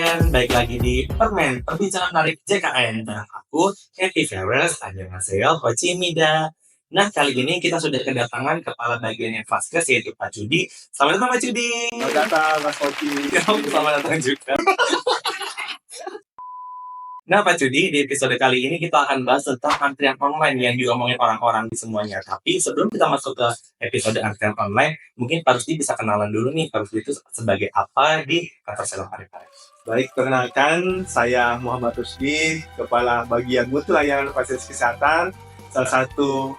JKN, baik lagi di Permen, Perbincangan Menarik JKN. Dan aku, Happy Ferris, annyeonghaseyo, Hochimida. Nah, kali ini kita sudah kedatangan kepala bagian yang Vaskes, yaitu Pak Cudi. Selamat datang, Pak Cudi. Selamat datang, Mas Hoki. Selamat datang juga. Nah, Pak Cudi, di episode kali ini kita akan bahas tentang antrian online yang diomongin orang-orang di semuanya. Tapi sebelum kita masuk ke episode antrian online, mungkin Pak Rusdi bisa kenalan dulu nih, Pak Rusdi itu sebagai apa di kantor Selong Parepare. Baik, perkenalkan, saya Muhammad Rusdi, Kepala Bagian Mutu Layanan Fasilitas Kesehatan. Salah satu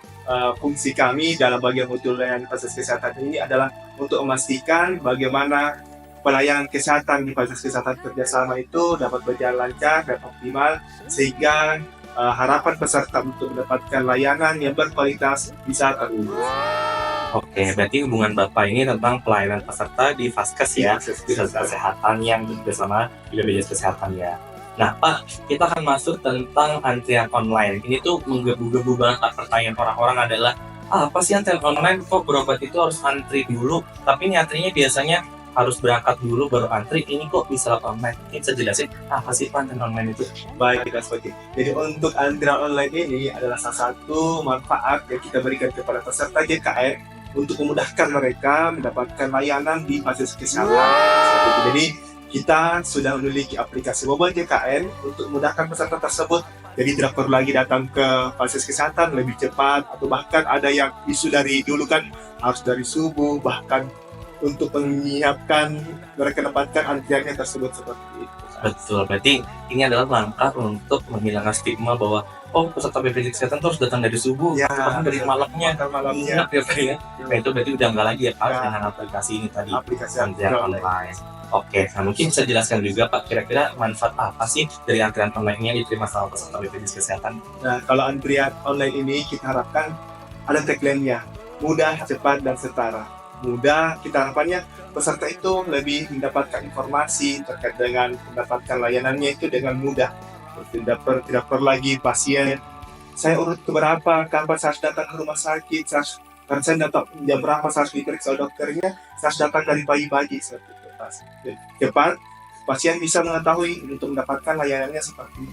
fungsi kami dalam bagian mutu layanan fasilitas kesehatan ini adalah untuk memastikan bagaimana pelayanan kesehatan di fasilitas kesehatan kerjasama itu dapat berjalan lancar dan optimal, sehingga harapan peserta untuk mendapatkan layanan yang berkualitas bisa terwujud. Oke, berarti hubungan Bapak ini tentang pelayanan peserta di Vaskes ya, di fasilitas kesehatan yang bersama BPJS Kesehatan ya. Nah Pak, kita akan masuk tentang antrian online. Ini tuh menggebu-gebu banget Pak, pertanyaan orang-orang adalah, apa sih antrian online, kok berobat itu harus antri dulu, tapi ini antrinya biasanya harus berangkat dulu baru antri, ini kok bisa lewat online? Ini bisa jelasin apa sih Pak antrian online itu? Baik, kita seperti. Jadi untuk antrian online ini adalah salah satu manfaat yang kita berikan kepada peserta JKN untuk memudahkan mereka mendapatkan layanan di fasilitas kesehatan. Seperti itu. Jadi kita sudah memiliki aplikasi mobile JKN untuk memudahkan peserta tersebut. Jadi tidak perlu lagi datang ke fasilitas kesehatan lebih cepat, atau bahkan ada yang isu dari dulu kan harus dari subuh, bahkan untuk menyiapkan mereka dapatkan antriannya tersebut seperti itu. Betul, berarti ini adalah langkah untuk menghilangkan stigma bahwa peserta BPJS Kesehatan terus datang dari subuh, Ya, bahkan dari malamnya. Ingat ya Pak ya. Nah itu berarti udah nggak lagi ya Pak Ya. dengan aplikasi ini tadi, Aplikasi antrian online. Oke, nah mungkin bisa jelaskan juga Pak, kira-kira manfaat apa sih dari antrian online ini yang diterima sama peserta BPJS Kesehatan? Nah, kalau antrian online ini kita harapkan ada tagline-nya, mudah, cepat, dan setara. Mudah, kita harapannya peserta itu lebih mendapatkan informasi terkait dengan mendapatkan layanannya itu dengan mudah. Tidak perlu lagi pasien, saya urut keberapa, kapan saya harus datang ke rumah sakit, kan saya datang jam berapa saya harus diperiksa dokternya, saya harus datang dari pagi-pagi seperti itu. Cepat, pasien bisa mengetahui untuk mendapatkan layanannya seperti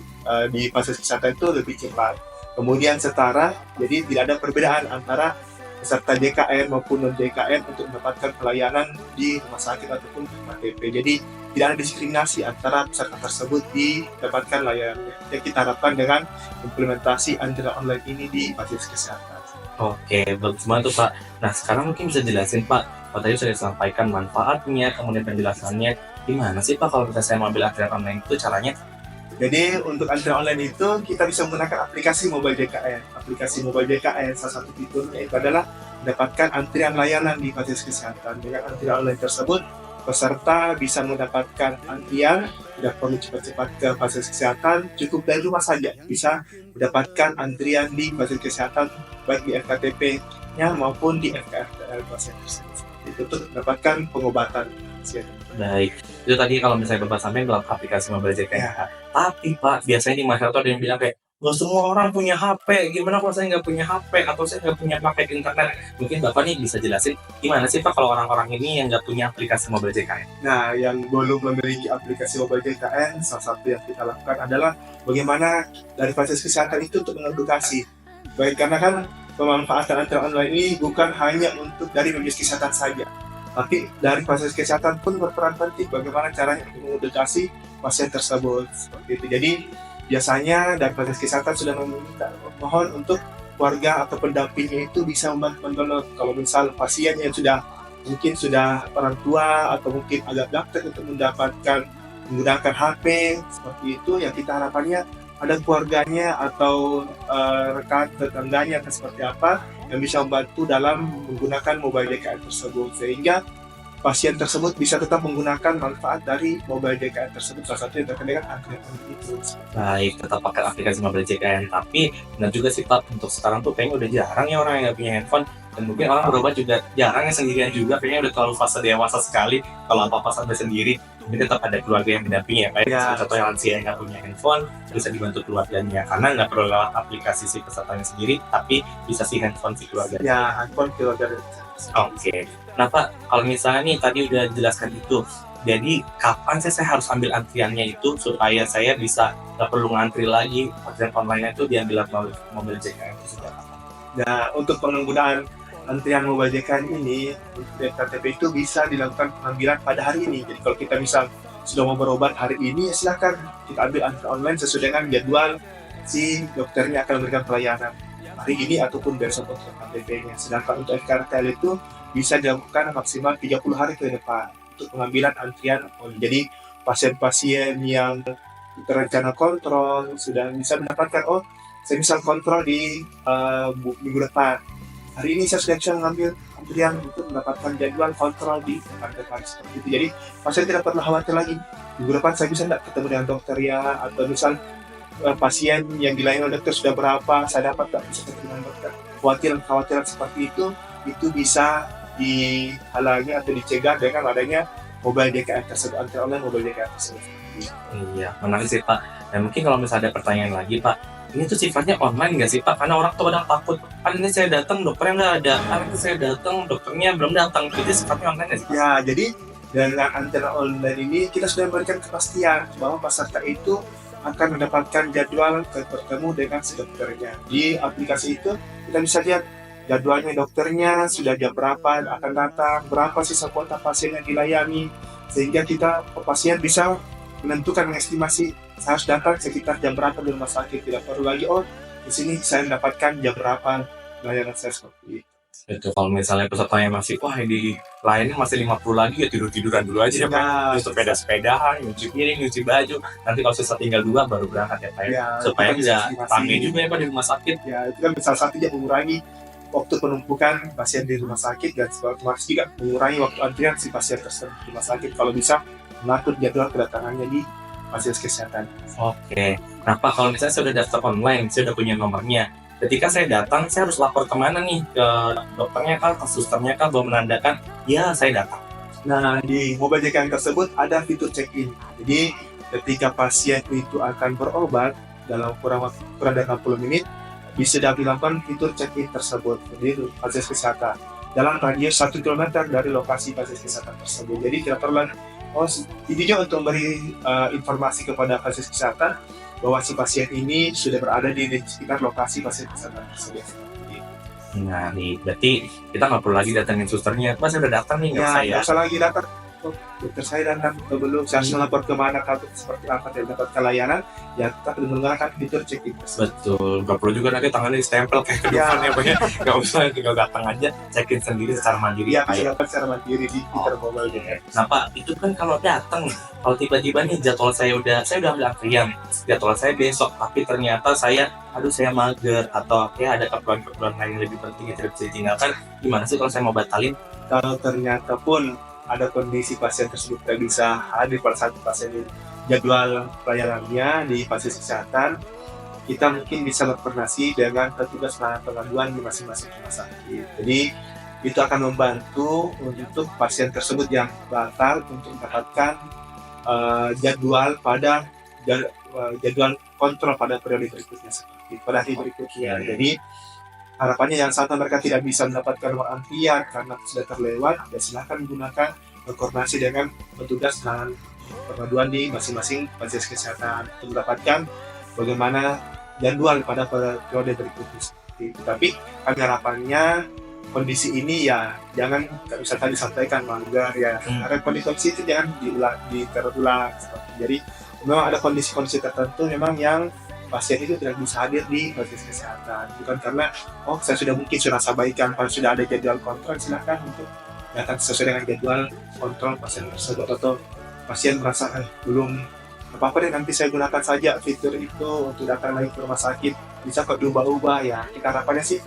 di fasilitas kesehatan itu lebih cepat. Kemudian setara, jadi tidak ada perbedaan antara peserta JKN maupun non-JKN untuk mendapatkan pelayanan di rumah sakit ataupun di KTP. Jadi tidak ada diskriminasi antara peserta tersebut didapatkan layanannya. Yang kita harapkan dengan implementasi antrian online ini di fasilitas kesehatan. Oke, bagus banget tuh Pak. Nah sekarang mungkin bisa jelasin Pak, tadi sudah disampaikan manfaatnya, kemudian penjelasannya. Gimana sih Pak kalau misalnya saya mau ambil antrian online itu caranya? Jadi untuk antrian online itu kita bisa menggunakan aplikasi mobile JKN. Aplikasi mobile JKN salah satu fiturnya itu adalah mendapatkan antrian layanan di fasilitas kesehatan. Dengan antrian online tersebut, peserta bisa mendapatkan antrian, tidak perlu cepat-cepat ke fasilitas kesehatan, cukup dari rumah saja bisa mendapatkan antrian di fasilitas kesehatan baik di FKTP-nya maupun di FKRTL pasien tersebut. Itu untuk mendapatkan pengobatan pasien. Baik, itu tadi kalau misalnya Bapak sampaikan dalam aplikasi mobile JKN. Ya. Tapi Pak, biasanya di masyarakat ada yang bilang kayak, nggak semua orang punya HP, gimana kalau saya nggak punya HP, atau saya nggak punya paket internet. Mungkin Bapak nih bisa jelasin, gimana sih Pak kalau orang-orang ini yang nggak punya aplikasi mobile JKN? Nah, yang belum memiliki aplikasi mobile JKN, salah satu yang kita lakukan adalah bagaimana dari fasilitas kesehatan itu untuk mengedukasi. Baik, karena kan pemanfaatan antrian online ini bukan hanya untuk dari BPJS Kesehatan saja, tapi dari fasilitas kesehatan pun berperan penting bagaimana caranya untuk mengedukasi pasien tersebut seperti itu. Jadi biasanya dari fasilitas kesehatan sudah mohon untuk warga atau pendampingnya itu bisa membantu kalau misal pasien yang mungkin sudah orang tua atau mungkin agak gaptek untuk menggunakan HP seperti itu, yang kita harapannya ada keluarganya atau rekan tetangganya atau seperti apa yang bisa membantu dalam menggunakan mobile JKN tersebut, sehingga pasien tersebut bisa tetap menggunakan manfaat dari mobile JKN tersebut, salah satu yang terkait dengan antrian itu. Baik, tetap pakai aplikasi mobile JKN. Tapi benar juga sih Pak, untuk sekarang tuh kayaknya udah jarang ya orang yang nggak punya handphone. Dan mungkin orang berobat juga jarang yang sendirian juga, kayaknya udah terlalu fase dewasa sekali kalau apa-apa sampai sendiri. Tapi tetap ada keluarga yang mendampingi ya, kayak contoh yang lansia yang nggak punya handphone bisa dibantu keluarganya, karena nggak perlu lewat aplikasi si pesertanya sendiri, tapi bisa si handphone si keluarga. Ya, handphone keluarga. Oke. Nah Pak, kalau misalnya nih tadi udah jelaskan itu, Jadi kapan sih saya harus ambil antriannya itu supaya saya bisa nggak perlu ngantri lagi, antrian online itu diambil melalui mobil JKN itu sejak kapan? Nah, untuk penggunaan antrian mobile JKN ini untuk KTP itu bisa dilakukan pengambilan pada hari ini. Jadi kalau kita misal sudah mau berobat hari ini, ya silakan kita ambil antrian online sesuai dengan jadwal si dokternya akan memberikan pelayanan hari ini ataupun besok untuk KTP-nya. Sedangkan untuk FKRTL itu bisa dilakukan maksimal 30 hari ke depan untuk pengambilan antrian online. Jadi pasien-pasien yang terencana kontrol sudah bisa mendapatkan, oh saya misal kontrol di minggu depan. Hari ini saya sudah bisa mengambil antrian untuk mendapatkan jadwal kontrol di depan seperti itu. Jadi pasien tidak perlu khawatir lagi. Minggu depan saya bisa tidak ketemu dengan dokter ya, atau misal pasien yang dilayani oleh dokter sudah berapa, saya dapat tak bisa ketemu dengan dokter. Kekhawatiran seperti itu bisa dihalangi atau dicegah dengan adanya mobile JKN tersebut, antrian online mobile JKN tersebut. Iya, menarik sih Pak. Dan mungkin kalau misalnya ada pertanyaan lagi Pak, ini tuh sifatnya online nggak sih Pak? Karena orang tuh kadang takut, kan ini saya datang dokternya nggak ada, kan ini saya datang dokternya belum datang, itu sifatnya online nggak sih Pak? Ya, jadi dengan antrian online ini kita sudah memberikan kepastian bahwa peserta itu akan mendapatkan jadwal bertemu dengan si dokternya. Di aplikasi itu kita bisa lihat jadwalnya dokternya, sudah jam berapa akan datang, berapa sisa kuota pasien yang dilayani, sehingga kita pasien bisa menentukan, mengestimasi saya harus datang sekitar jam berapa di rumah sakit. Tidak perlu lagi, oh di sini saya mendapatkan jam berapa layanan saya seperti itu. Itu kalau misalnya pesertanya masih, wah di lainnya masih 50 lagi ya tidur-tiduran dulu aja ya Pak. Nah, Terus sepeda-sepedahan, nyuci piring, nyuci baju. Nanti kalau sisa tinggal 2 baru berangkat ya Pak. ya, Supaya itu kan tidak rame juga ya Pak di rumah sakit. Ya, itu kan salah satunya mengurangi waktu penumpukan pasien di rumah sakit, dan otomatis juga mengurangi waktu antrian si pasien tersebut di rumah sakit kalau bisa mengatur jadwal kedatangannya di fasilitas kesehatan. Oke. Nah Pak, kalau misalnya saya udah daftar online, saya udah punya nomornya. Ketika saya datang, saya harus lapor kemana nih? Ke dokternya kah, ke susternya kah, bahwa menandakan, ya saya datang. Nah, di mobile JKN tersebut ada fitur check-in. Jadi, ketika pasien itu akan berobat dalam kurang dari 60 menit, bisa dilakukan fitur check-in tersebut di fasilitas kesehatan dalam radius 1 km dari lokasi fasilitas kesehatan tersebut. Jadi, tidak perlu intinya untuk memberi informasi kepada fasilitas kesehatan bahwa si pasien ini sudah berada di sekitar lokasi fasilitas kesehatan tersebut. Nah, berarti kita nggak perlu lagi datangin susternya. Mas, saya udah datang nih, nggak Ya, saya. nggak usah lagi datang. Oh, dokter saya datang atau belum, saya harus melapor kemana, kalau seperti apa yang mendapatkan layanan, ya tetap menggunakan fitur check-in tersebut. Betul, nggak perlu juga nanti tangannya stempel kayak ke Ya. depan ya Pak ya. Nggak usah, tinggal datang aja, check-in sendiri secara mandiri Iya, ya Pak bisa ya. dilakukan secara mandiri di fitur mobile JKN. Nah Pak, itu kan kalau datang, kalau tiba-tiba nih jadwal saya udah ambil antrian, jadwal saya besok, tapi ternyata saya mager, atau kayak ada keperluan lain yang lebih penting yang tidak bisa ditinggalkan, gimana sih kalau saya mau batalin? Kalau ternyata pun ada kondisi pasien tersebut tidak bisa hadir pada saat pasien jadwal pelayanannya di fasilitas kesehatan, kita mungkin bisa berkoordinasi dengan petugas pengaduan di masing-masing rumah sakit. Jadi itu akan membantu untuk pasien tersebut yang batal untuk mendapatkan jadwal kontrol pada periode berikutnya, seperti pada hari berikutnya. Jadi harapannya jangan sampai mereka tidak bisa mendapatkan nomor antrian karena sudah terlewat. Ya silakan menggunakan koordinasi dengan petugas dan pengaduan di masing-masing fasilitas kesehatan untuk mendapatkan bagaimana jadwal pada periode berikutnya seperti itu. Tapi kami harapannya kondisi ini ya jangan, bisa tadi disampaikan mager ya, karena kondisi itu jangan terulang seperti. Jadi memang ada kondisi-kondisi tertentu memang yang pasien itu tidak bisa hadir di fasilitas kesehatan, bukan karena saya sudah sabaikan, kalau sudah ada jadwal kontrol silakan untuk datang sesuai dengan jadwal kontrol pasien tersebut, atau pasien merasa belum apa-apa deh nanti saya gunakan saja fitur itu untuk datang lagi ke rumah sakit, bisa kok diubah-ubah. Ya kita harapannya sih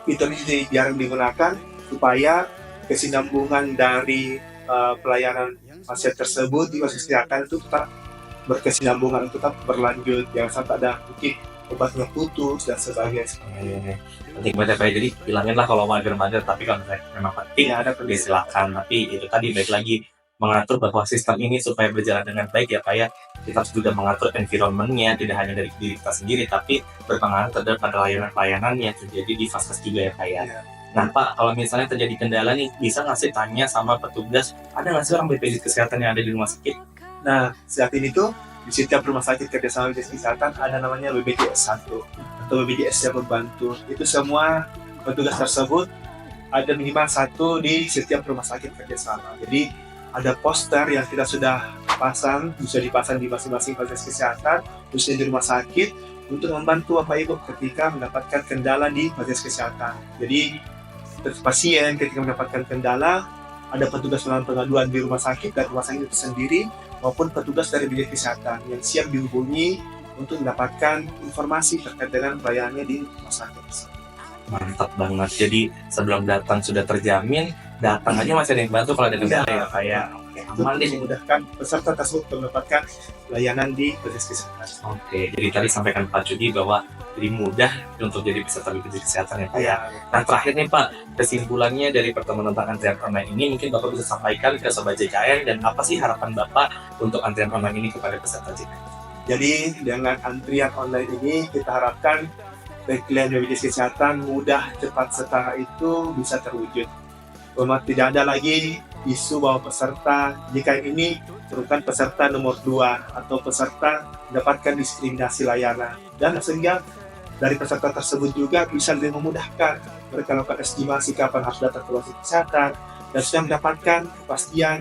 fitur ini jarang digunakan supaya kesinambungan dari pelayanan pasien tersebut di fasilitas kesehatan itu tetap berkesinambungan, tetap berlanjut, jangan sampai ada mungkin obatnya putus dan sebagainya. Penting banget ya Pak, jadi bilangin lah kalau mager-mager, tapi kalau memang penting Ya, ada silakan. Tapi itu tadi baik lagi mengatur bahwa sistem ini supaya berjalan dengan baik ya Pak ya, kita juga mengatur environment-nya, tidak hanya dari diri kita sendiri, tapi berpengaruh terhadap pada layanan-layanan yang terjadi di Vaskes juga ya Pak ya. Nah Pak, kalau misalnya terjadi kendala nih, bisa nggak sih tanya sama petugas, ada nggak sih orang BPJS Kesehatan yang ada di rumah sakit? Nah, saat ini tuh di setiap rumah sakit kerjasama BPJS Kesehatan ada namanya BPJS 1 atau BPJS yang membantu. Itu semua petugas tersebut ada minimal satu di setiap rumah sakit kerjasama. Jadi ada poster yang kita sudah pasang, bisa dipasang di masing-masing fasilitas kesehatan, khususnya di rumah sakit, untuk membantu Bapak Ibu ketika mendapatkan kendala di fasilitas kesehatan. Jadi pasien ketika mendapatkan kendala, ada petugas pengaduan di rumah sakit dan rumah sakit itu sendiri, maupun petugas dari BPJS Kesehatan yang siap dihubungi untuk mendapatkan informasi terkait dengan pelayanannya di rumah sakit. Mantap banget. Jadi sebelum datang sudah terjamin, datang aja masih ada yang bantu kalau ada kendala ya kayak aman deh. Memudahkan peserta tersebut mendapatkan layanan di BPJS Kesehatan. Oke, jadi tadi sampaikan Pak Cudi bahwa jadi mudah untuk jadi peserta BPJS Kesehatan ya Pak ya. Nah terakhir nih Pak, kesimpulannya dari pertemuan tentang antrian online ini mungkin Bapak bisa sampaikan ke Sobat JKN dan apa sih harapan Bapak untuk antrian online ini kepada peserta JKN? Jadi dengan antrian online ini kita harapkan pelayanan BPJS Kesehatan mudah, cepat, setara itu bisa terwujud. Tidak ada lagi isu bahwa peserta JKN ini merupakan peserta nomor 2 atau peserta mendapatkan diskriminasi layanan, dan sehingga dari peserta tersebut juga bisa lebih memudahkan mereka melakukan estimasi kapan harus datang ke fasilitas kesehatan dan sudah mendapatkan kepastian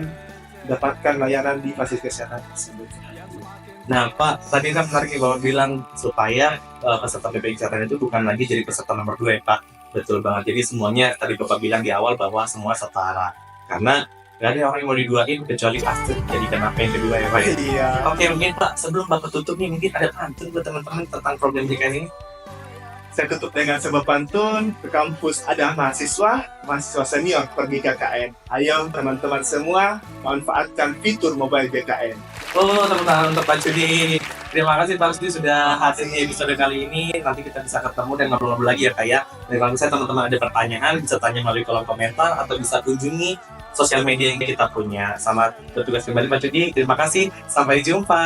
mendapatkan layanan di fasilitas kesehatan tersebut. Nah Pak, tadi kan menarik nih Bapak bilang supaya peserta BPJS Kesehatan itu bukan lagi jadi peserta nomor 2 ya Pak. Betul banget, jadi semuanya tadi Bapak bilang di awal bahwa semua setara. Karena gak ada orang yang mau diduain kecuali pasti jadikan apa yang kedua ya Pak ya. Iya. Oke, mungkin Pak, sebelum Bapak tutup nih, mungkin ada pantun buat teman-teman tentang program JKN ini. Saya tutup dengan sebuah pantun. Ke kampus ada mahasiswa senior pergi KKN. Ayo teman-teman semua, manfaatkan fitur mobile JKN. Oh, teman-teman untuk Pak Cudi. Terima kasih Pak Cudi sudah hadir di episode kali ini. Nanti kita bisa ketemu dan ngobrol-ngobrol lagi ya Kak ya. Dan kalau misalnya teman-teman ada pertanyaan, bisa tanya melalui kolom komentar atau bisa kunjungi sosial media yang kita punya. Selamat bertugas kembali Pak Cudi. Terima kasih. Sampai jumpa.